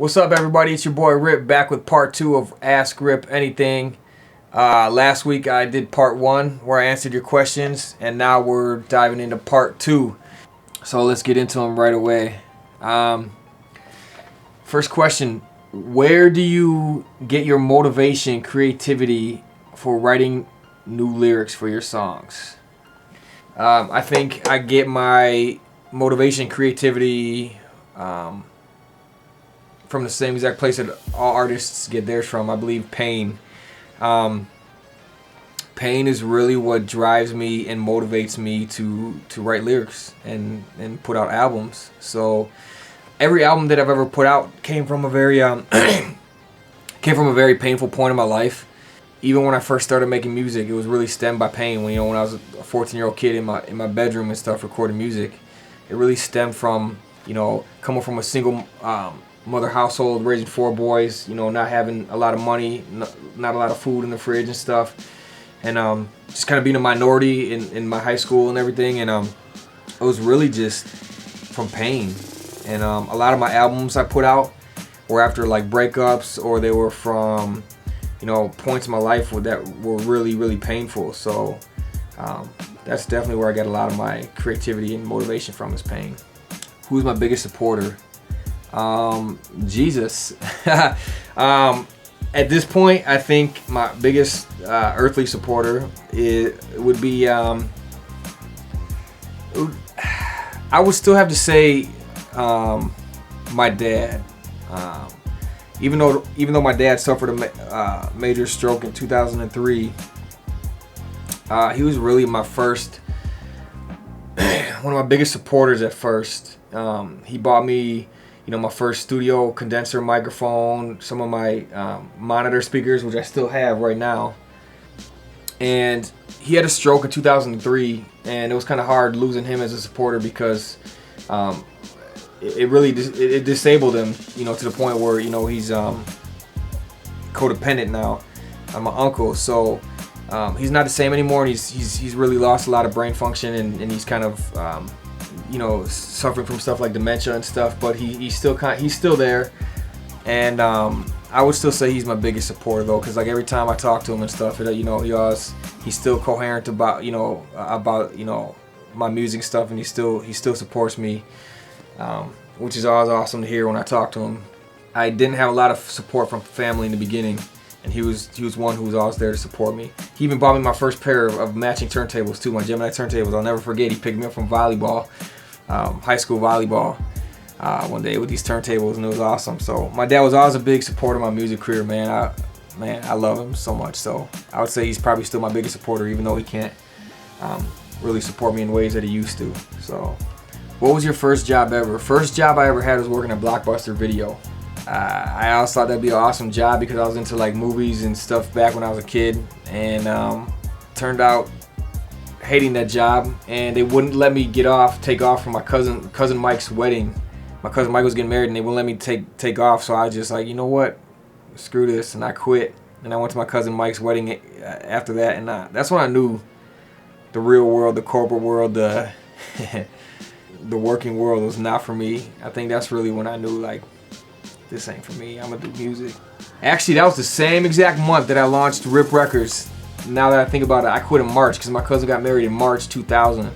What's up, everybody? It's your boy Rip back with part 2 of Ask Rip Anything. Last week I did part 1 where I answered your questions, and now we're diving into part 2. So let's get into them right away. First question: where do you get your motivation, creativity for writing new lyrics for your songs? I think I get my motivation, creativity from the same exact place that all artists get theirs from. I believe pain. Pain is really what drives me and motivates me to write lyrics and put out albums. So every album that I've ever put out came from a very painful point in my life. Even when I first started making music, it was really stemmed by pain. When I was a 14-year-old kid in my bedroom and stuff recording music, it really stemmed from coming from a single mother household, raising 4 boys, not having a lot of money, not a lot of food in the fridge and stuff, and just kind of being a minority in my high school and everything, and it was really just from pain. And a lot of my albums I put out were after like breakups, or they were from points in my life that were really, really painful. So that's definitely where I get a lot of my creativity and motivation from, is pain. Who's my biggest supporter? Jesus. At this point, I think my biggest earthly supporter would be I would still have to say my dad. Even though my dad suffered a major stroke in 2003, he was really my first one of my biggest supporters at first. He bought me my first studio condenser microphone, some of my monitor speakers, which I still have right now. And he had a stroke in 2003, and it was kind of hard losing him as a supporter because it really disabled him, to the point where he's codependent now. I'm my uncle, so he's not the same anymore, and he's really lost a lot of brain function, and he's kind of suffering from stuff like dementia and stuff, but he's still there, and I would still say he's my biggest supporter though, because like every time I talk to him and stuff, he's still coherent about my music stuff, and he still supports me, which is always awesome to hear when I talk to him. I didn't have a lot of support from family in the beginning, and he was one who was always there to support me. He even bought me my first pair of matching turntables too, my Gemini turntables. I'll never forget. He picked me up from volleyball, high school volleyball, one day with these turntables, and it was awesome. So my dad was always a big supporter of my music career, man. I love him so much. So I would say he's probably still my biggest supporter, even though he can't really support me in ways that he used to. So, what was your first job ever? First job I ever had was working at Blockbuster Video. I always thought that'd be an awesome job because I was into like movies and stuff back when I was a kid, and turned out hating that job, and they wouldn't let me take off from my cousin Mike's wedding. My cousin Mike was getting married, and they wouldn't let me take off, so I was just like, you know what, screw this, and I quit, and I went to my cousin Mike's wedding after that, and that's when I knew the real world, the corporate world, the working world was not for me. I think that's really when I knew, like, this ain't for me. I'm gonna do music. Actually, that was the same exact month that I launched Rip Records. Now that I think about it, I quit in March because my cousin got married in March 2000,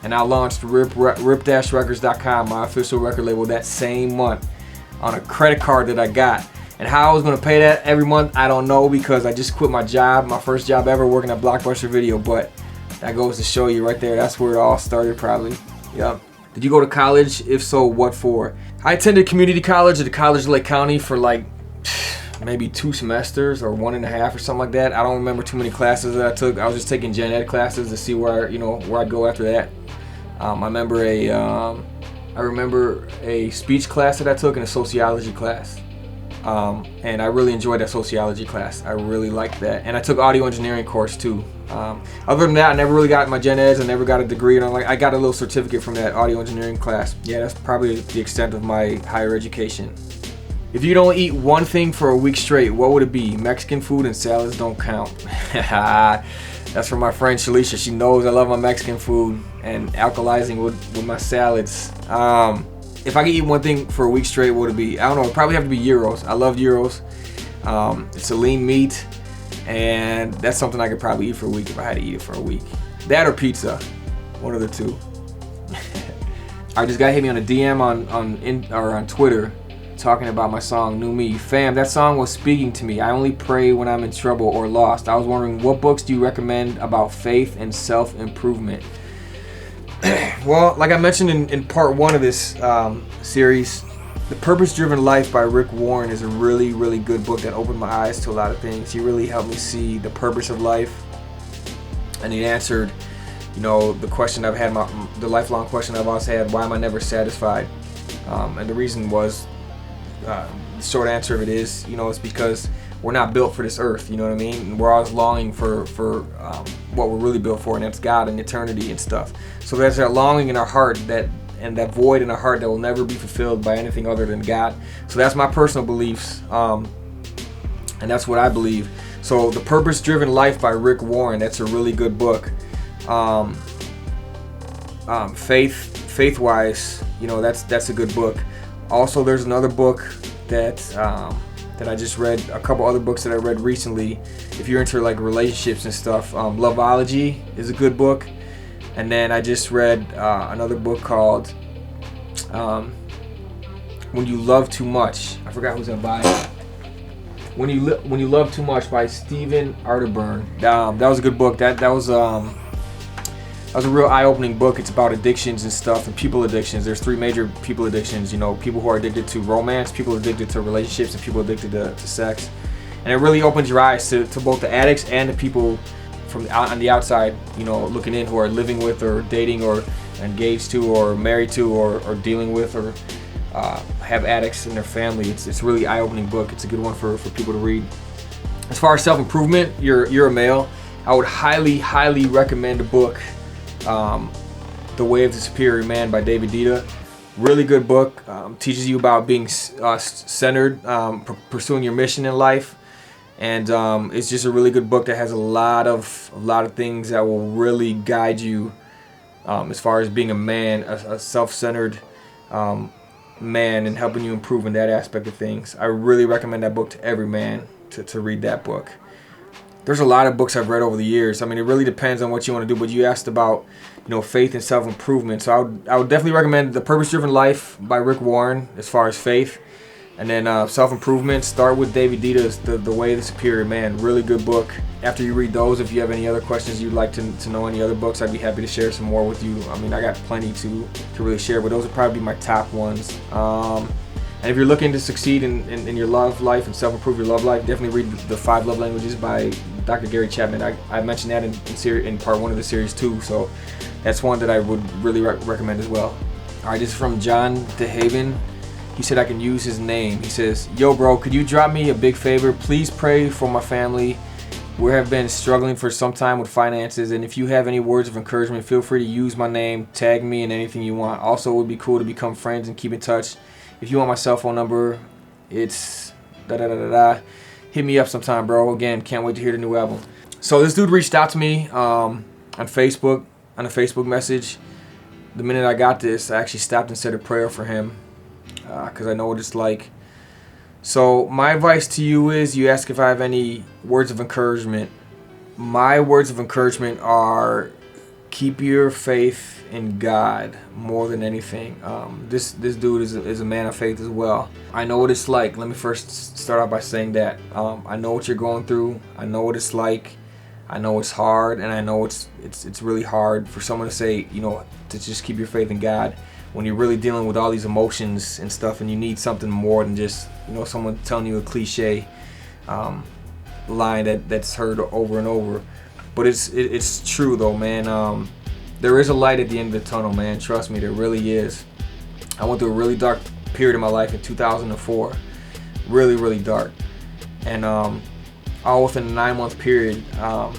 and I launched rip-records.com, my official record label, that same month on a credit card that I got. And how I was gonna pay that every month, I don't know, because I just quit my job, my first job ever, working at Blockbuster Video. But that goes to show you right there. That's where it all started, probably. Yep. Did you go to college? If so, what for? I attended community college at the College of Lake County for like maybe 2 semesters or 1.5 or something like that. I don't remember too many classes that I took. I was just taking gen ed classes to see where I'd go after that. I remember a speech class that I took and a sociology class. And I really enjoyed that sociology class. I really liked that. And I took audio engineering course too. Other than that, I never really got my gen eds. I never got a degree, and I got a little certificate from that audio engineering class. Yeah, that's probably the extent of my higher education. If you don't eat one thing for a week straight, what would it be? Mexican food and salads don't count. That's from my friend Shalisha. She knows I love my Mexican food and alkalizing with my salads. if I could eat one thing for a week straight, what would it be? I don't know. It'd probably have to be gyros. I love gyros. It's a lean meat, and that's something I could probably eat for a week if I had to eat it for a week. That or pizza, one of the two. I just got hit me on a DM on Twitter, talking about my song New Me. Fam, that song was speaking to me. I only pray when I'm in trouble or lost. I was wondering, what books do you recommend about faith and self-improvement? Well, like I mentioned in part 1 of this series, The Purpose-Driven Life by Rick Warren is a really, really good book that opened my eyes to a lot of things. He really helped me see the purpose of life, and he answered, the question I've had, the lifelong question I've always had: why am I never satisfied? And the reason was, the short answer of it is, it's because we're not built for this earth. You know what I mean? And we're always longing for what we're really built for, and that's God and eternity and stuff. So there's that longing in our heart, and that void in our heart that will never be fulfilled by anything other than God. So that's my personal beliefs, and that's what I believe. So The Purpose-Driven Life by Rick Warren, that's a really good book. Faith-wise, that's a good book. Also, there's another book that I just read, a couple other books that I read recently. If you're into like relationships and stuff, Loveology is a good book. And then I just read another book called When You Love Too Much. I forgot who's that by. When You Love Too Much by Stephen Arterburn. That was a good book. That was a real eye-opening book. It's about addictions and stuff, and people addictions. There's 3 major people addictions. People who are addicted to romance, people addicted to relationships, and people addicted to sex. And it really opens your eyes to both the addicts and the people from on the outside, looking in, who are living with or dating or engaged to or married to or dealing with or have addicts in their family. It's a really eye-opening book. It's a good one for people to read. As far as self-improvement, you're a male. I would highly, highly recommend a book, The Way of the Superior Man by David Deida. Really good book. Teaches you about being centered, pursuing your mission in life. And it's just a really good book that has a lot of things that will really guide you as far as being a man, a self-centered man, and helping you improve in that aspect of things. I really recommend that book to every man to read that book. There's a lot of books I've read over the years. I mean, it really depends on what you want to do. But you asked about, faith and self-improvement. So I would definitely recommend The Purpose-Driven Life by Rick Warren as far as faith. And then self-improvement, start with David Deida's The Way of the Superior Man. Really good book. After you read those, if you have any other questions you'd like to know any other books, I'd be happy to share some more with you. I mean, I got plenty to really share, but those would probably be my top ones. And if you're looking to succeed in your love life and self-improve your love life, definitely read The 5 Love Languages by Dr. Gary Chapman. I mentioned that in part 1 of the series too, so that's one that I would really recommend as well. All right, this is from John DeHaven. He said I can use his name. He says, "Yo, bro, could you drop me a big favor? Please pray for my family. We have been struggling for some time with finances, and if you have any words of encouragement, feel free to use my name, tag me in anything you want. Also, it would be cool to become friends and keep in touch. If you want my cell phone number, it's da-da-da-da-da. Hit me up sometime, bro. Again, can't wait to hear the new album." So this dude reached out to me on Facebook, on a Facebook message. The minute I got this, I actually stopped and said a prayer for him, because I know what it's like. So my advice to you is, you ask if I have any words of encouragement. My words of encouragement are, keep your faith in God more than anything. This dude is a man of faith as well. I know what it's like. Let me first start out by saying that. I know what you're going through. I know what it's like. I know it's hard, and I know it's really hard for someone to say, to just keep your faith in God when you're really dealing with all these emotions and stuff, and you need something more than just, someone telling you a cliche line that's heard over and over. But it's true though, man. There is a light at the end of the tunnel, man. Trust me, there really is. I went through a really dark period in my life in 2004. Really, really dark. And all within a 9-month period, I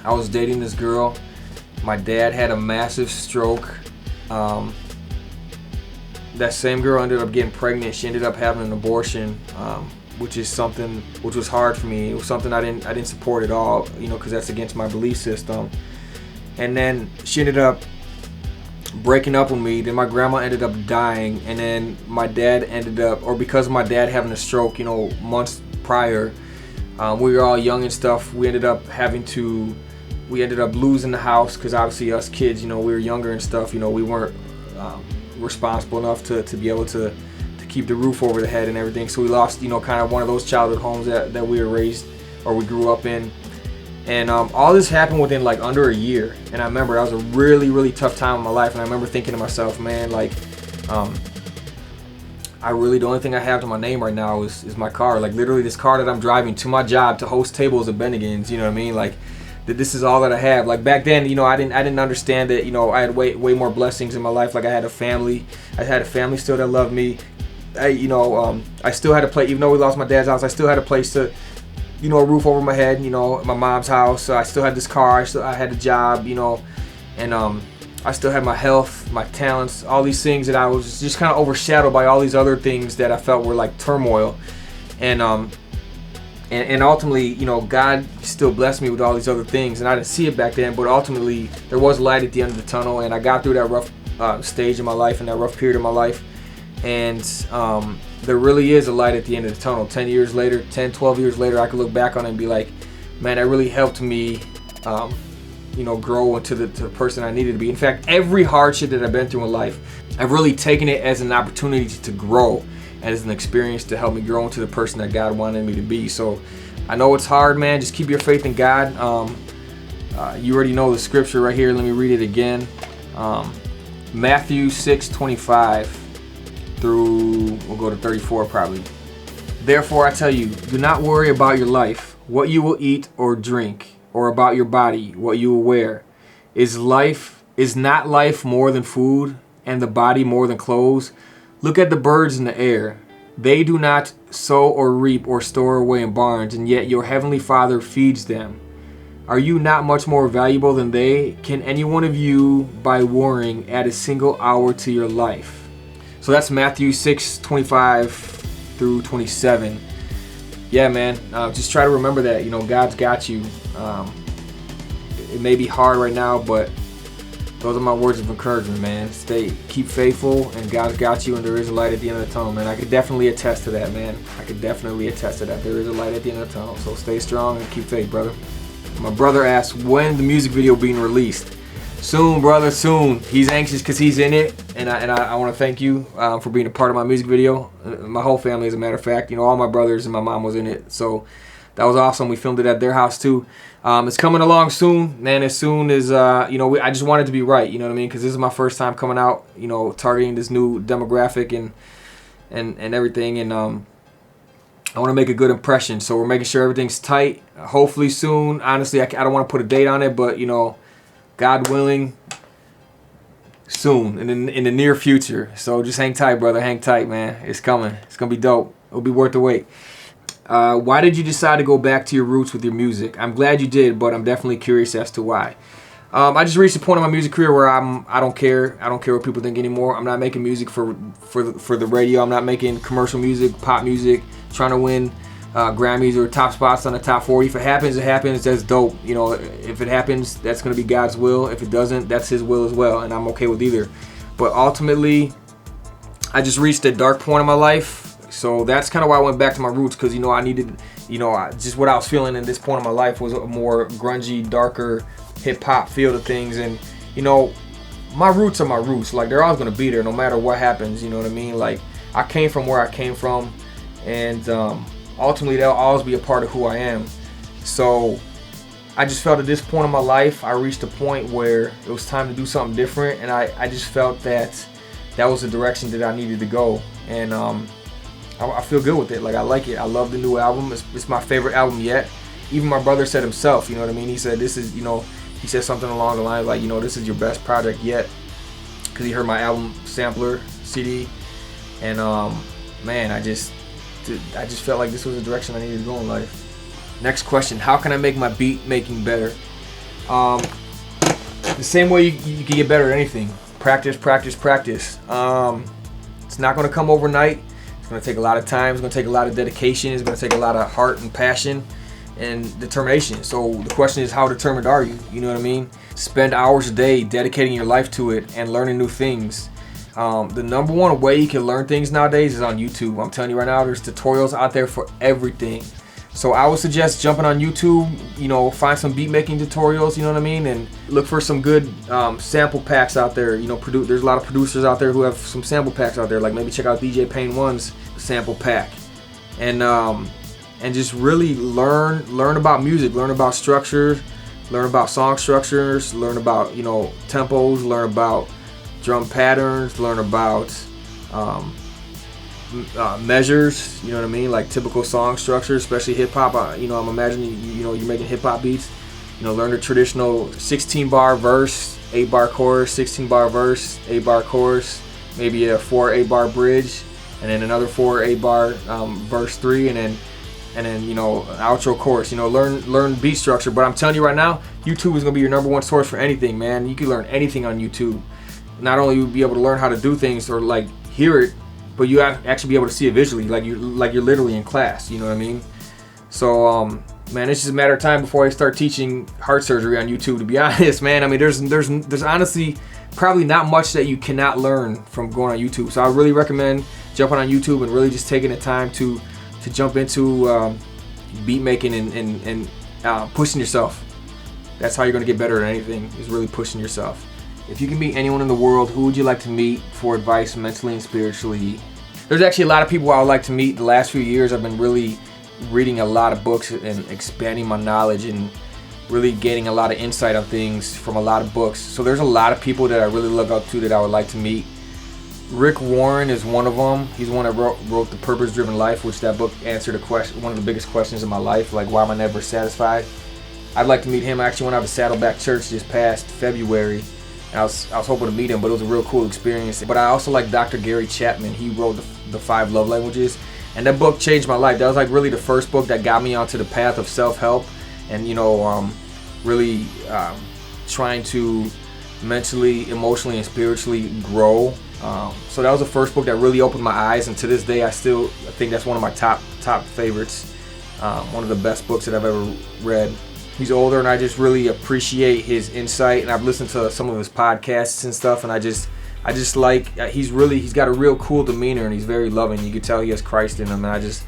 was dating this girl. My dad had a massive stroke. That same girl ended up getting pregnant. She ended up having an abortion, which was hard for me. It was something I didn't support at all, because that's against my belief system. And then she ended up breaking up with me. Then my grandma ended up dying, and then my dad ended up, or because of my dad having a stroke, months prior, we were all young and stuff. We ended up losing the house because obviously us kids, we were younger and stuff. We weren't responsible enough to be able to keep the roof over the head and everything. So we lost, kind of one of those childhood homes that we were raised or we grew up in. And all this happened within like under a year. And I remember that was a really, really tough time in my life. And I remember thinking to myself, man, like, the only thing I have to my name right now is my car. Like literally this car that I'm driving to my job to host tables at Bennigan's, you know what I mean? Like this is all that I have. Like back then, I didn't understand that, I had way more blessings in my life. Like I had a family still that loved me. I still had a place, even though we lost my dad's house, I still had a place to, a roof over my head, my mom's house. So I still had this car, I had a job, and I still had my health, my talents, all these things that I was just kind of overshadowed by all these other things that I felt were like turmoil. And ultimately, God still blessed me with all these other things, and I didn't see it back then, but ultimately there was light at the end of the tunnel, and I got through that rough stage in my life and that rough period of my life. And there really is a light at the end of the tunnel. 12 years later, I could look back on it and be like, man, that really helped me, grow into the person I needed to be. In fact, every hardship that I've been through in life, I've really taken it as an opportunity to grow and as an experience to help me grow into the person that God wanted me to be. So I know it's hard, man. Just keep your faith in God. You already know the scripture right here. Let me read it again. Matthew 6:25 through, we'll go to 34 probably. Therefore I tell you, do not worry about your life, what you will eat or drink, or about your body, what you will wear. Is not life more than food, and the body more than clothes? Look at the birds in the air. They do not sow or reap or store away in barns, and yet your heavenly Father feeds them. Are you not much more valuable than they? Can any one of you, by worrying, add a single hour to your life? So that's Matthew 6:25 through 27. Yeah, man, just try to remember that, God's got you. It may be hard right now, but those are my words of encouragement, man. Keep faithful, and God's got you, and there is a light at the end of the tunnel, man. I could definitely attest to that, man. There is a light at the end of the tunnel. So stay strong and keep faith, brother. My brother asked, when the music video being released? Soon, brother, soon. He's anxious because he's in it, and I want to thank you for being a part of my music video. My whole family, as a matter of fact, all my brothers and my mom was in it, so that was awesome. We filmed it at their house too. It's coming along soon, man. As soon as I just wanted to be right, you know what I mean? Because this is my first time coming out, targeting this new demographic and everything, and I want to make a good impression. So we're making sure everything's tight. Hopefully soon. Honestly, I don't want to put a date on it, but God willing, soon, in the near future. So just hang tight, brother. Hang tight, man. It's coming. It's going to be dope. It'll be worth the wait. Why did you decide to go back to your roots with your music? I'm glad you did, but I'm definitely curious as to why. I just reached a point in my music career where I don't care. I don't care what people think anymore. I'm not making music for the radio. I'm not making commercial music, pop music, trying to win Grammys or top spots on the top 40. If it happens, it happens. That's dope. If it happens, that's going to be God's will. If it doesn't, that's His will as well, and I'm okay with either. But ultimately, I just reached a dark point in my life, so that's kind of why I went back to my roots, because I needed, just what I was feeling in this point in my life was a more grungy, darker hip hop feel to things, and my roots are my roots. Like they're always going to be there, no matter what happens. You know what I mean? Like I came from where I came from, and ultimately they'll always be a part of who I am. So I just felt at this point in my life, I reached a point where it was time to do something different, and I just felt that was the direction that I needed to go, and I feel good with it. Like I like it. I love the new album. It's my favorite album yet. Even my brother said himself, you know what I mean? He said this is, he said something along the lines like, this is your best project yet, because he heard my album sampler CD, and man, I just felt like this was the direction I needed to go in life. Next question: how can I make my beat making better? The same way you can get better at anything. Practice, practice, practice. It's not going to come overnight. It's going to take a lot of time. It's going to take a lot of dedication. It's going to take a lot of heart and passion. and determination. So the question is, how determined are you? You know what I mean? Spend hours a day dedicating your life to it and learning new things. The number one way you can learn things nowadays is on YouTube. I'm telling you right now, there's tutorials out there for everything. So I would suggest jumping on YouTube, you know, find some beat making tutorials, you know what I mean, and look for some good sample packs out there. You know, there's a lot of producers out there who have some sample packs out there. Like maybe check out DJ Pain One's sample pack, and just really learn about music, learn about structure, learn about song structures, learn about, you know, tempos, learn about drum patterns, learn about measures, you know what I mean, like typical song structure, especially hip hop. You know, I'm imagining you know, you're making hip hop beats. You know, learn the traditional 16 bar verse, 8 bar chorus, 16 bar verse, 8 bar chorus, maybe a 4 8 bar bridge, and then another 4 8 bar verse 3, and then you know, an outro chorus. You know, learn beat structure. But I'm telling you right now, YouTube is gonna be your number one source for anything, man. You can learn anything on YouTube. Not only you'll be able to learn how to do things or like hear it, but you actually be able to see it visually, like you're literally in class. You know what I mean? So man, it's just a matter of time before I start teaching heart surgery on YouTube, to be honest, man. I mean, there's honestly probably not much that you cannot learn from going on YouTube. So I really recommend jumping on YouTube and really just taking the time to jump into beat making and pushing yourself. That's how you're gonna get better at anything, is really pushing yourself. If you can meet anyone in the world, who would you like to meet for advice mentally and spiritually? There's actually a lot of people I would like to meet. The last few years I've been really reading a lot of books and expanding my knowledge and really gaining a lot of insight on things from a lot of books. So there's a lot of people that I really look up to that I would like to meet. Rick Warren is one of them. He's the one that wrote The Purpose Driven Life, which that book answered a question, one of the biggest questions in my life, like why am I never satisfied? I'd like to meet him. I actually went out to Saddleback Church this past February. I was hoping to meet him, but it was a real cool experience. But I also like Dr. Gary Chapman. He wrote the 5 Love Languages, and that book changed my life. That was like really the first book that got me onto the path of self-help, and you know, really trying to mentally, emotionally, and spiritually grow. So that was the first book that really opened my eyes, and to this day I think that's one of my top favorites. One of the best books that I've ever read. He's older, and I just really appreciate his insight, and I've listened to some of his podcasts and stuff, and I just like, he's got a real cool demeanor, and he's very loving. You can tell he has Christ in him, and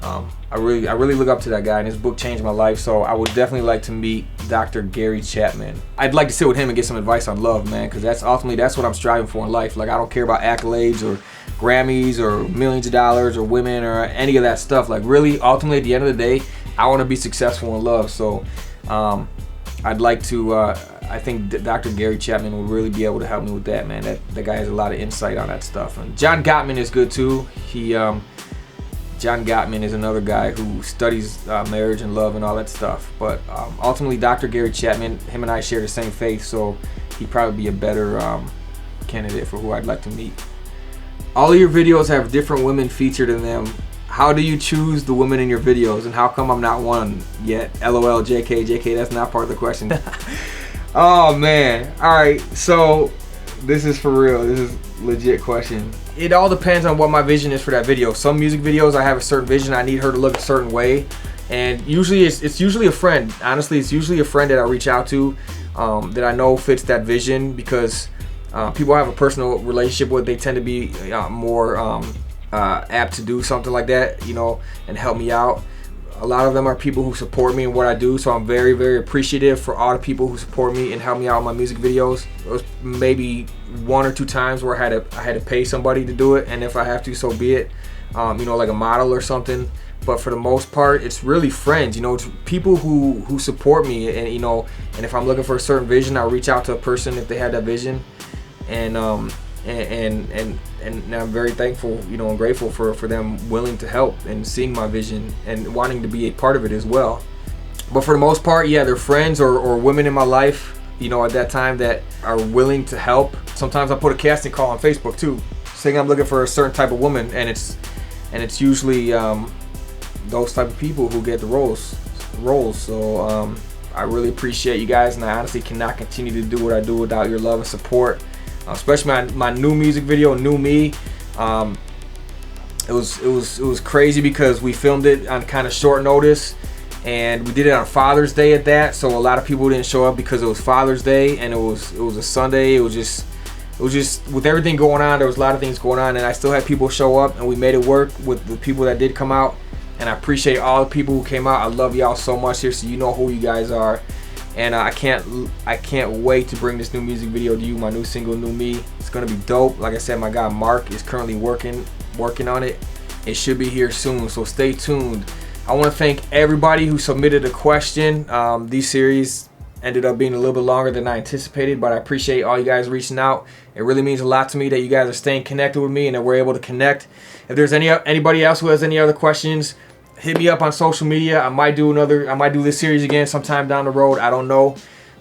I really look up to that guy, and his book changed my life. So I would definitely like to meet Dr. Gary Chapman. I'd like to sit with him and get some advice on love, man, because that's what I'm striving for in life. Like, I don't care about accolades or Grammys or millions of dollars or women or any of that stuff. Like, really, ultimately, at the end of the day, I want to be successful in love. So I'd like to, I think Dr. Gary Chapman will really be able to help me with that, man. That guy has a lot of insight on that stuff. And John Gottman is good too. John Gottman is another guy who studies marriage and love and all that stuff. But ultimately, Dr. Gary Chapman, him and I share the same faith, so he'd probably be a better candidate for who I'd like to meet. All of your videos have different women featured in them. How do you choose the women in your videos, and how come I'm not one yet? LOL, JK, that's not part of the question. Oh man, alright, so this is for real, this is a legit question. It all depends on what my vision is for that video. Some music videos I have a certain vision, I need her to look a certain way, and usually it's usually a friend. Honestly, it's usually a friend that I reach out to that I know fits that vision, because people I have a personal relationship with, they tend to be more apt to do something like that, you know, and help me out. A lot of them are people who support me in what I do, so I'm very, very appreciative for all the people who support me and help me out in my music videos. There was maybe 1 or 2 times where I had to pay somebody to do it, and if I have to, so be it. You know, like a model or something. But for the most part, it's really friends. You know, it's people who support me, and you know, and if I'm looking for a certain vision, I'll reach out to a person if they had that vision, and I'm very thankful, you know, and grateful for them willing to help and seeing my vision and wanting to be a part of it as well. But for the most part, yeah, they're friends or women in my life, you know, at that time that are willing to help. Sometimes I put a casting call on Facebook too, saying I'm looking for a certain type of woman, and it's usually those type of people who get the roles. So I really appreciate you guys, and I honestly cannot continue to do what I do without your love and support. Especially my new music video, New Me. It was crazy because we filmed it on kind of short notice, and we did it on Father's Day at that. So a lot of people didn't show up because it was Father's Day and it was a Sunday. It was just with everything going on, there was a lot of things going on, and I still had people show up, and we made it work with the people that did come out. And I appreciate all the people who came out. I love y'all so much here, so you know who you guys are. And I can't wait to bring this new music video to you, my new single, New Me. It's gonna be dope. Like I said, my guy Mark is currently working on it. It should be here soon, so stay tuned. I want to thank everybody who submitted a question. These series ended up being a little bit longer than I anticipated, but I appreciate all you guys reaching out. It really means a lot to me that you guys are staying connected with me and that we're able to connect. If there's anybody else who has any other questions, hit me up on social media. I might do this series again sometime down the road. I don't know,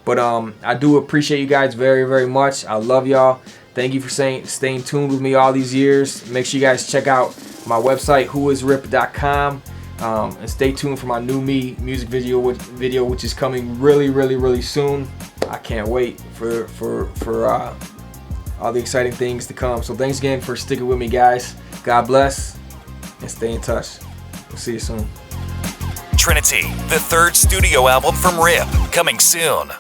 but I do appreciate you guys very, very much. I love y'all. Thank you for staying tuned with me all these years. Make sure you guys check out my website, whoisrip.com. And stay tuned for my New Me music video, which is coming really, really, really soon. I can't wait for all the exciting things to come. So thanks again for sticking with me, guys. God bless, and stay in touch. We'll see you soon. Trinity, the third studio album from Rip, coming soon.